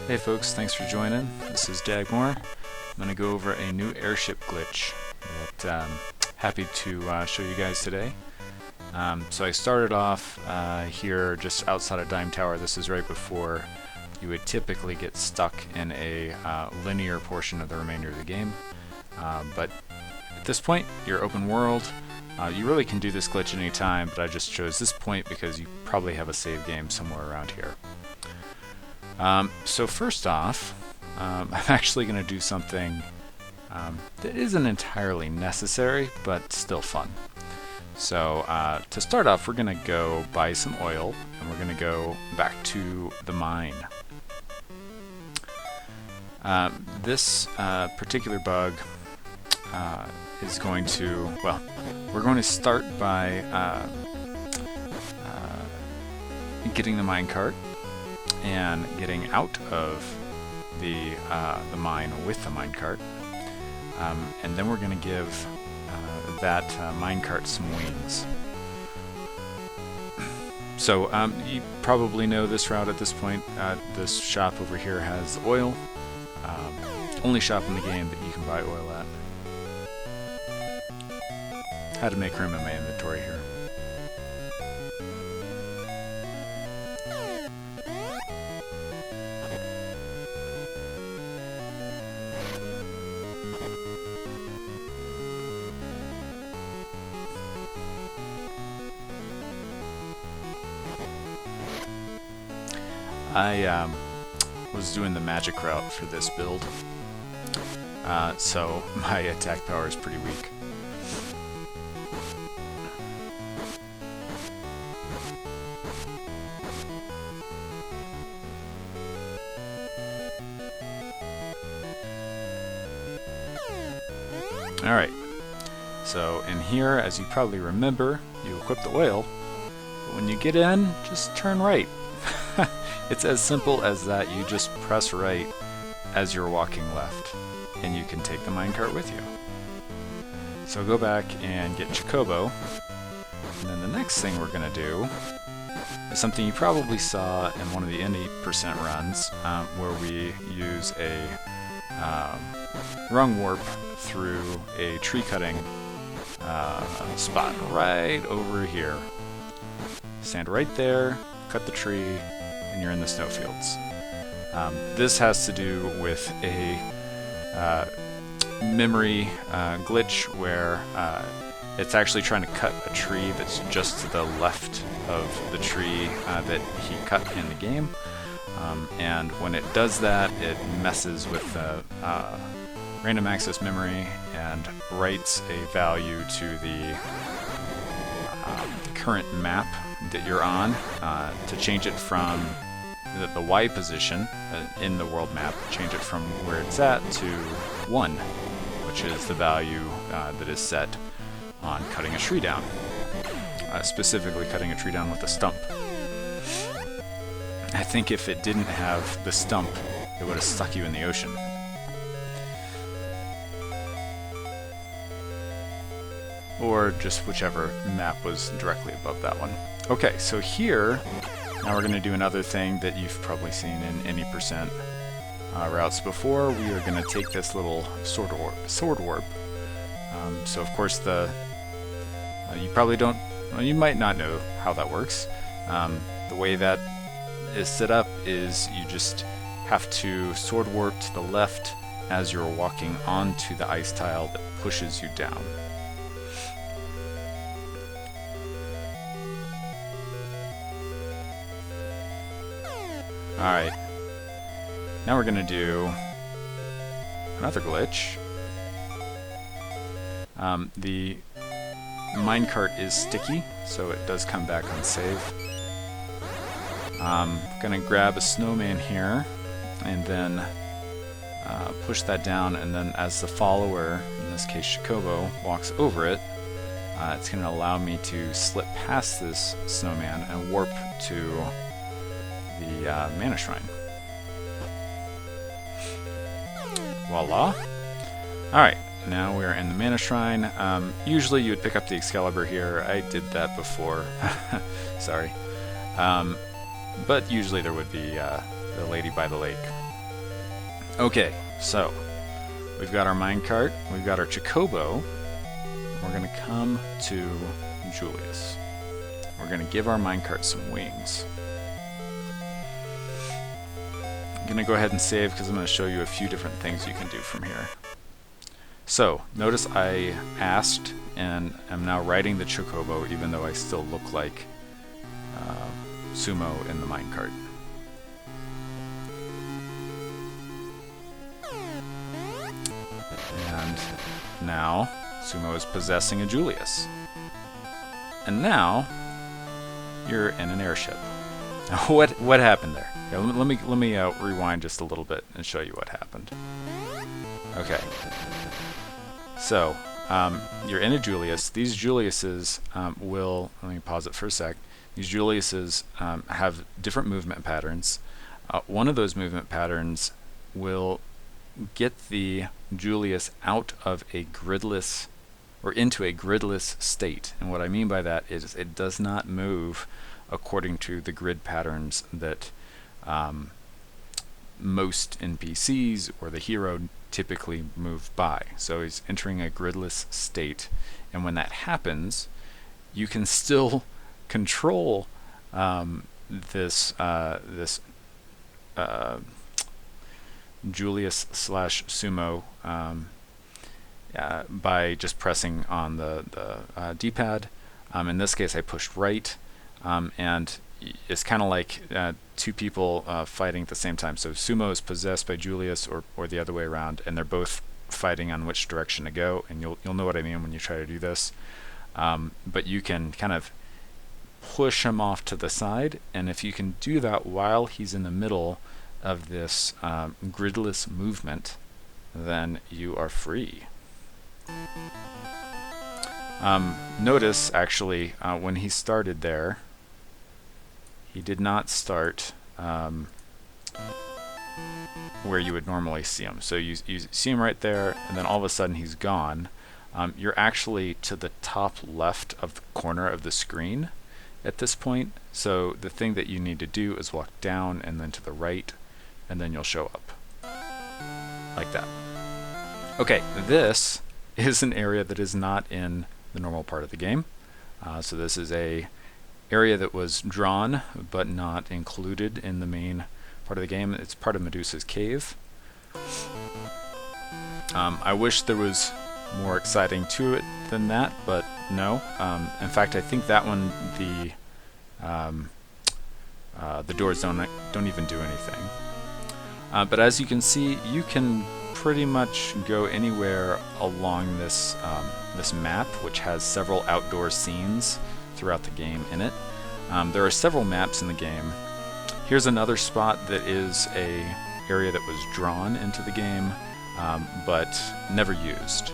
Hey folks, thanks for joining. This is Dagmore. I'm going to go over a new airship glitch that I'm happy to show you guys today. So I started off here just outside of Dime Tower. This is right before you would typically get stuck in a linear portion of the remainder of the game. But at this point, you're open world. You really can do this glitch at any time, but I just chose this point because you probably have a save game somewhere around here. So first off, I'm actually going to do something that isn't entirely necessary, but still fun. So to start off, we're going to go buy some oil, and we're going to go back to the mine. This particular bug is going to, well, we're going to start by getting the minecart and getting out of the mine with the minecart, and then we're going to give that minecart some wings. So you probably know this route at this point. This shop over here has oil. Only shop in the game that you can buy oil at. Had to make room in my inventory here. I was doing the magic route for this build, so my attack power is pretty weak. Alright, so in here, as you probably remember, you equip the oil, but when you get in, just turn right. It's as simple as that. You just press right as you're walking left, and you can take the minecart with you. So go back and get Chocobo, and then the next thing we're going to do is something you probably saw in one of the Indie % runs, where we use a rung warp through a tree cutting spot right over here. Stand right there, cut the tree, and you're in the snowfields. This has to do with a memory glitch where it's actually trying to cut a tree that's just to the left of the tree that he cut in the game. And when it does that, it messes with the random access memory and writes a value to the current map that you're on to change it from the Y position in the world map, change it from where it's at to 1, which is the value that is set on cutting a tree down, specifically cutting a tree down with a stump. I think if it didn't have the stump, it would have stuck you in the ocean. Or just whichever map was directly above that one. Okay, so here, now we're going to do another thing that you've probably seen in any % routes before. We are going to take this little sword warp. So of course you probably don't, well, you might not know how that works. The way that is set up is you just have to sword warp to the left as you're walking onto the ice tile that pushes you down. Alright, now we're going to do another glitch. The minecart is sticky, so it does come back on save. I'm going to grab a snowman here, and then push that down, and then as the follower, in this case Chocobo, walks over it, it's going to allow me to slip past this snowman and warp to the mana shrine. Voila! Alright, now we're in the mana shrine. Usually you would pick up the Excalibur here. I did that before. Sorry. But usually there would be the lady by the lake. Okay, so we've got our minecart, we've got our chocobo. We're going to come to Julius. We're going to give our minecart some wings. I'm going to go ahead and save because I'm going to show you a few different things you can do from here. So, notice I asked and I'm now riding the chocobo even though I still look like Sumo in the minecart. And now Sumo is possessing a Julius. And now you're in an airship. Now what happened there? Yeah, let me rewind just a little bit and show you what happened. Okay. So you're in a Julius. These Juliuses will, let me pause it for a sec. These Juliuses have different movement patterns. One of those movement patterns will get the Julius out of a gridless, or into a gridless state. And what I mean by that is it does not move according to the grid patterns that most NPCs or the hero typically move by. So he's entering a gridless state, and when that happens, you can still control this Julius / Sumo by just pressing on the D-pad. In this case, I pushed right, and it's kind of like two people fighting at the same time. So Sumo is possessed by Julius, or the other way around, and they're both fighting on which direction to go. And you'll know what I mean when you try to do this. But you can kind of push him off to the side, and if you can do that while he's in the middle of this gridless movement, then you are free. Notice actually when he started there, he did not start where you would normally see him. So you see him right there, and then all of a sudden he's gone. You're actually to the top left of the corner of the screen at this point. So the thing that you need to do is walk down and then to the right, and then you'll show up. Like that. Okay, this is an area that is not in the normal part of the game. So this is a area that was drawn but not included in the main part of the game. It's part of Medusa's cave. I wish there was more exciting to it than that, but no. In fact, I think that one the doors don't even do anything. But as you can see, you can pretty much go anywhere along this this map, which has several outdoor scenes throughout the game in it. There are several maps in the game. Here's another spot that is a area that was drawn into the game, but never used.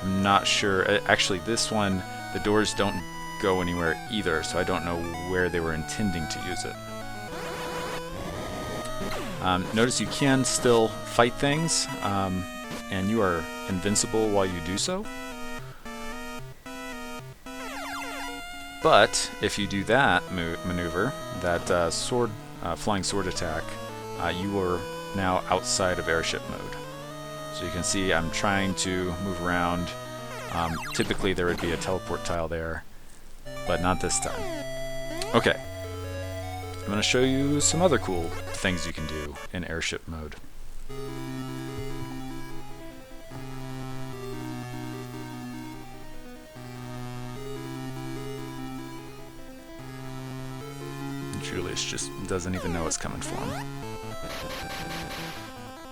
I'm not sure. Actually, this one, the doors don't go anywhere either, so I don't know where they were intending to use it. Notice you can still fight things, and you are invincible while you do so. But if you do that maneuver, that flying sword attack, you are now outside of airship mode. So you can see I'm trying to move around. Typically there would be a teleport tile there, but not this time. Okay. I'm going to show you some other cool things you can do in airship mode. Julius just doesn't even know it's coming for him.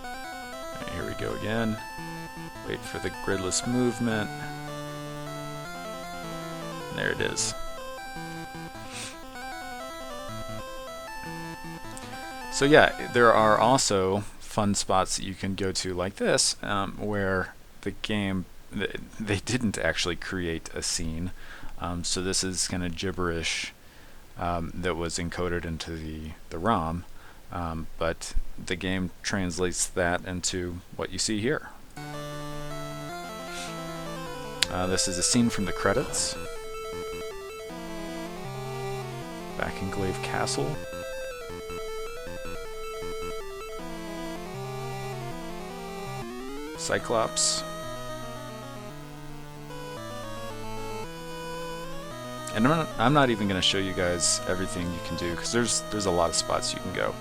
Right, here we go again. Wait for the gridless movement. And there it is. So yeah, there are also fun spots that you can go to like this, where the game, they didn't actually create a scene. So this is kind of gibberish that was encoded into the ROM, but the game translates that into what you see here. This is a scene from the credits. Back in Glaive Castle. Cyclops. And I'm not even going to show you guys everything you can do, because there's a lot of spots you can go.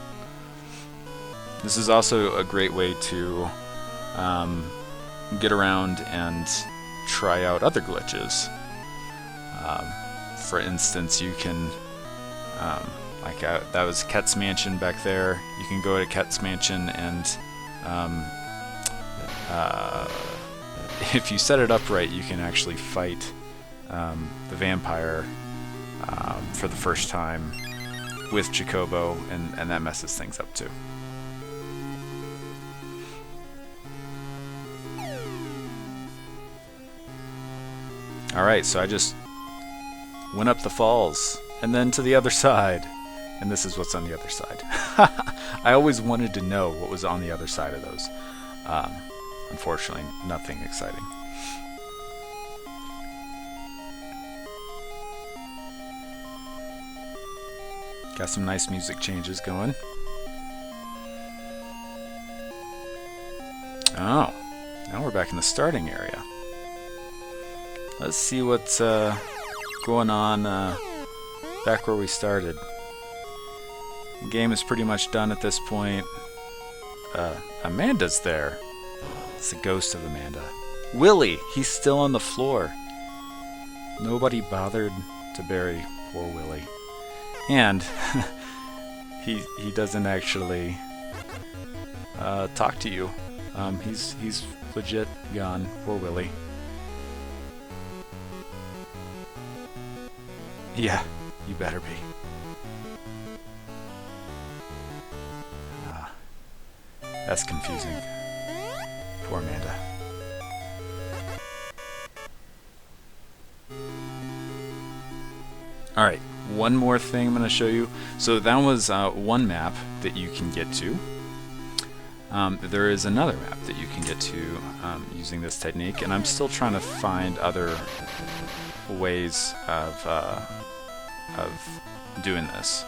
This is also a great way to get around and try out other glitches. For instance, you can, that was Ket's Mansion back there. You can go to Ket's Mansion and if you set it up right, you can actually fight the vampire for the first time with Jacobo, and that messes things up too. Alright, so I just went up the falls and then to the other side, and this is what's on the other side. I always wanted to know what was on the other side of those. Unfortunately, nothing exciting. Got some nice music changes going. Oh, now we're back in the starting area. Let's see what's going on back where we started. The game is pretty much done at this point. Amanda's there. It's the ghost of Amanda. Willie, he's still on the floor. Nobody bothered to bury poor Willie. And he doesn't actually talk to you. He's legit gone. Poor Willie. Yeah, you better be. That's confusing. Poor Amanda. Alright, one more thing I'm going to show you. So that was one map that you can get to. There is another map that you can get to using this technique, and I'm still trying to find other ways of doing this.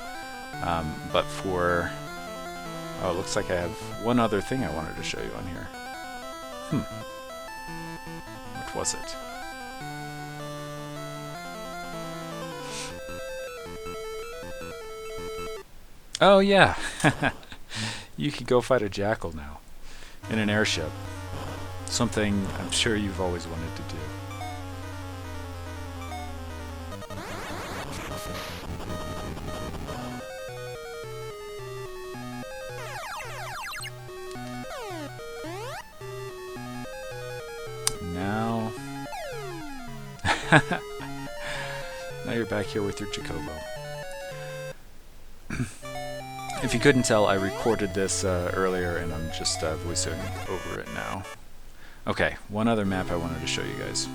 But for... Oh, it looks like I have one other thing I wanted to show you on here. What was it? Oh yeah! You could go fight a jackal now. In an airship. Something I'm sure you've always wanted to do. Now... now you're back here with your Jacobo. If you couldn't tell, I recorded this earlier, and I'm just voicing over it now. Okay, one other map I wanted to show you guys.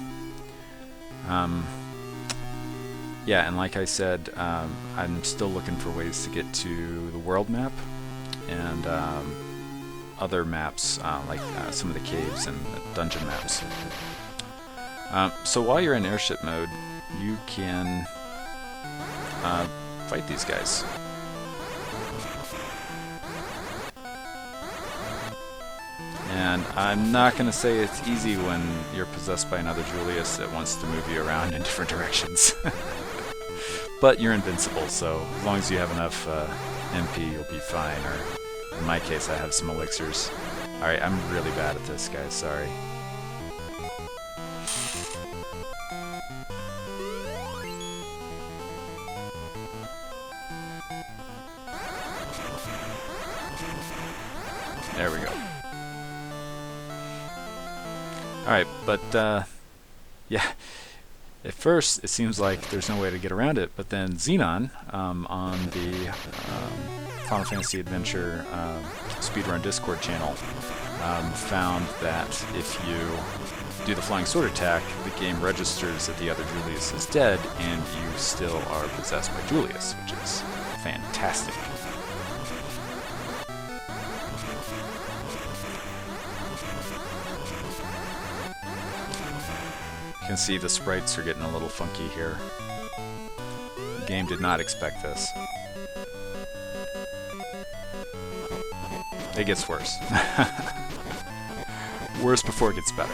Yeah, and like I said, I'm still looking for ways to get to the world map and other maps, like some of the caves and the dungeon maps. So while you're in airship mode, you can fight these guys. And I'm not going to say it's easy when you're possessed by another Julius that wants to move you around in different directions. But you're invincible, so as long as you have enough MP, you'll be fine. Or in my case, I have some elixirs. Alright, I'm really bad at this, guys. Sorry. There we go. Alright, but yeah, at first it seems like there's no way to get around it, but then Xenon on the Final Fantasy Adventure Speedrun Discord channel found that if you do the flying sword attack, the game registers that the other Julius is dead, and you still are possessed by Julius, which is fantastic. You can see the sprites are getting a little funky here. The game did not expect this. It gets worse. worse before it gets better.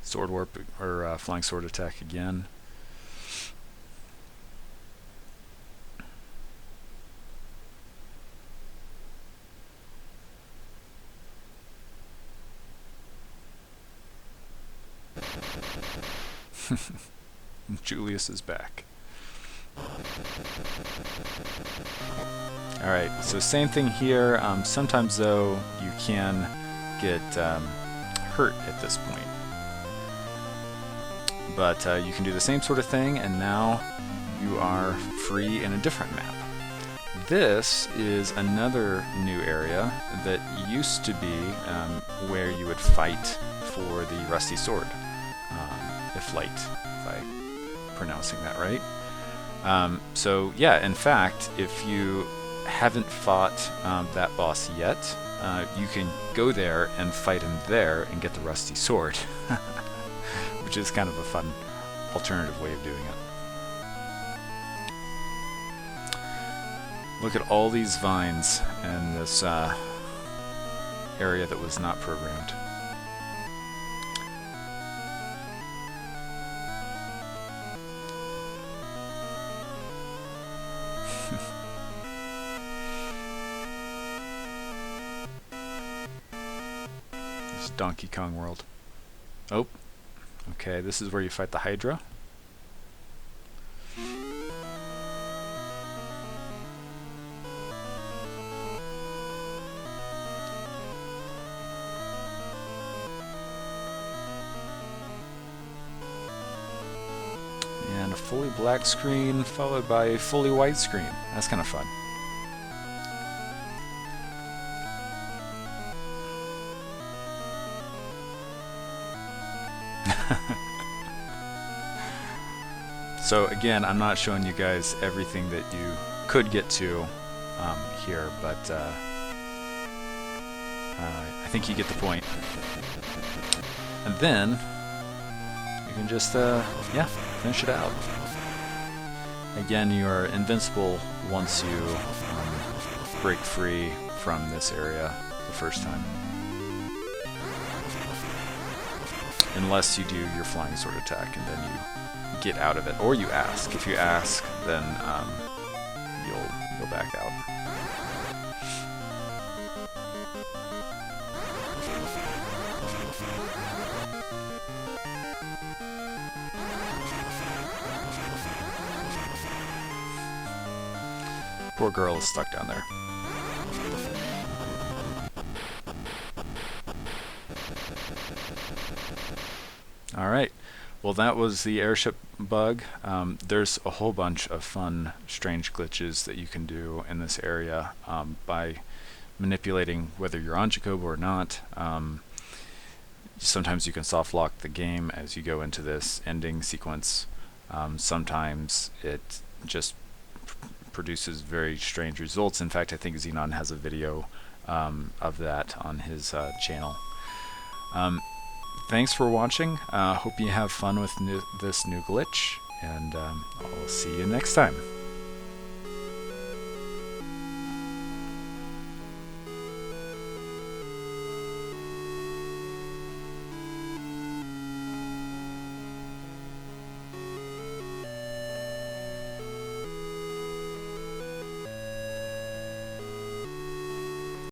Sword warp, or flying sword attack again. Julius is back. Alright, so same thing here. Sometimes though you can get hurt at this point. But you can do the same sort of thing, and now you are free in a different map. This is another new area that used to be where you would fight for the rusty sword. If I'm pronouncing that right. So yeah, in fact, if you haven't fought that boss yet, you can go there and fight him there and get the rusty sword. Which is kind of a fun alternative way of doing it. Look at all these vines in this area that was not programmed. This is Donkey Kong World. Oh. Okay, this is where you fight the Hydra. And a fully black screen followed by a fully white screen. That's kind of fun. So again, I'm not showing you guys everything that you could get to here, but I think you get the point. And then you can just yeah, finish it out. Again, you are invincible once you break free from this area the first time. Unless you do your flying sword attack and then you get out of it, or you ask. If you ask, then you'll back out. Poor girl is stuck down there. Alright, well that was the airship bug. There's a whole bunch of fun, strange glitches that you can do in this area by manipulating whether you're on Jacobo or not. Sometimes you can soft lock the game as you go into this ending sequence. Sometimes it just produces very strange results. In fact, I think Xenon has a video of that on his channel. Thanks for watching. Hope you have fun with this new glitch, and I'll see you next time.